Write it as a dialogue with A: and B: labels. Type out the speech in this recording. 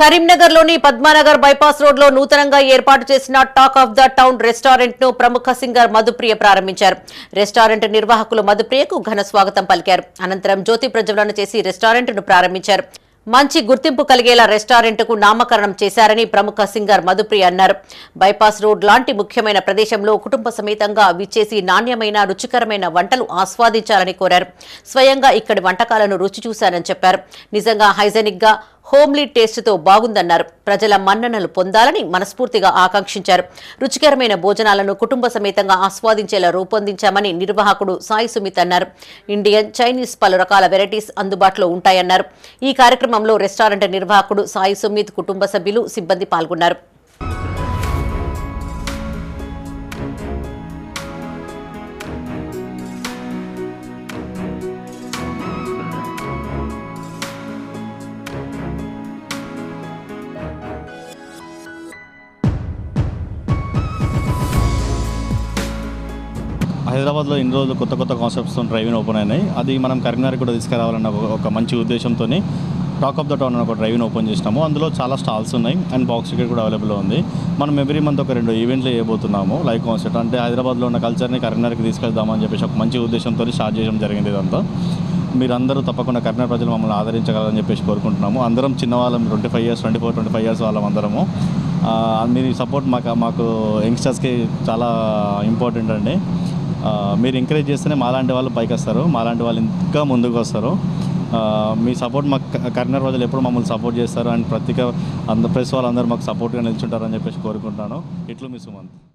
A: కరీంనగర్లోని పద్మానగర్ బైపాస్ రోడ్లో నూతనంగా ఏర్పాటు చేసిన talk of the town restaurant ను ప్రముఖ సింగర్ మధుప్రియ ప్రారంభించారు. రెస్టారెంట్ నిర్వాహకులు మధుప్రియకు ఘన స్వాగతం పలికారు. అనంతరం జ్యోతి ప్రజ్వలన చేసి రెస్టారెంట్ ను ప్రారంభించారు. మంచి గుర్తింపు కలిగేలా రెస్టారెంట్కు నామకరణం చేశారని ప్రముఖ సింగర్ మధుప్రియ అన్నారు. బైపాస్ రోడ్ లాంటి ముఖ్యమైన ప్రదేశంలో కుటుంబ సమేతంగా విచ్చేసి నాణ్యమైన రుచికరమైన వంటలు ఆస్వాదించాలని కోరారు. స్వయంగా ఇక్కడి వంటకాలను రుచి చూశానని చెప్పారు. నిజంగా హైజెనిక్ గా హోమ్లీ టేస్ట్ తో బాగుందన్నారు. ప్రజల మన్ననలు పొందాలని మనస్ఫూర్తిగా ఆకాంక్షించారు. రుచికరమైన భోజనాలను కుటుంబ సమేతంగా ఆస్వాదించేలా రూపొందించామని నిర్వాహకుడు సాయి సుమిత్ అన్నారు. ఇండియన్, చైనీస్ పలు రకాల వెరైటీస్ అందుబాటులో ఉంటాయన్నారు. ఈ కార్యక్రమంలో రెస్టారెంట్ నిర్వాహకుడు సాయి సుమిత్ కుటుంబ సభ్యులు, సిబ్బంది పాల్గొన్నారు.
B: హైదరాబాద్లో ఇన్ని రోజులు కొత్త కొత్త కాన్సెప్ట్స్తో డ్రైవింగ్ ఓపెన్ అయినాయి. అది మనం కరీంనగర్ కూడా తీసుకురావాలన్న ఒక మంచి ఉద్దేశంతో టాక్ ఆఫ్ ద టౌన్ అని ఒక డ్రైవింగ్ ఓపెన్ చేసినాము. అందులో చాలా స్టాల్స్ ఉన్నాయి అండ్ బాక్స్ టికెట్ కూడా అవైలబుల్ ఉంది. మనం ఎవ్రీ మంత్ ఒక 2 ఈవెంట్లు చేయబోతున్నాము. లైవ్ కాన్సెప్ట్ అంటే హైదరాబాద్లో ఉన్న కల్చర్ని కరీంనగర్కి తీసుకెళ్దామని చెప్పేసి ఒక మంచి ఉద్దేశంతో స్టార్ట్ చేయడం జరిగింది. ఇదంతా మీరందరూ తప్పకుండా కరీంనగర్ ప్రజలు మమ్మల్ని ఆదరించగలరని చెప్పేసి కోరుకుంటున్నాము. అందరం చిన్నవాళ్ళం, 25 ఇయర్స్ వాళ్ళం అందరము. మీ సపోర్ట్ మాకు యంగ్స్టర్స్కి చాలా ఇంపార్టెంట్ అండి. మీరు ఎంకరేజ్ చేస్తేనే మాలాంటి వాళ్ళు పైకి వస్తారు, మాలాంటి వాళ్ళు ఇంకా ముందుకు వస్తారు. మీ సపోర్ట్ మాకు కరీంనగర్ ప్రజలు ఎప్పుడు మమ్మల్ని సపోర్ట్ చేస్తారు అండ్ ప్రెస్ వాళ్ళందరూ మాకు సపోర్ట్గా నిల్చుంటారని చెప్పేసి కోరుకుంటాను. ఇట్లు మీ సుమంత్.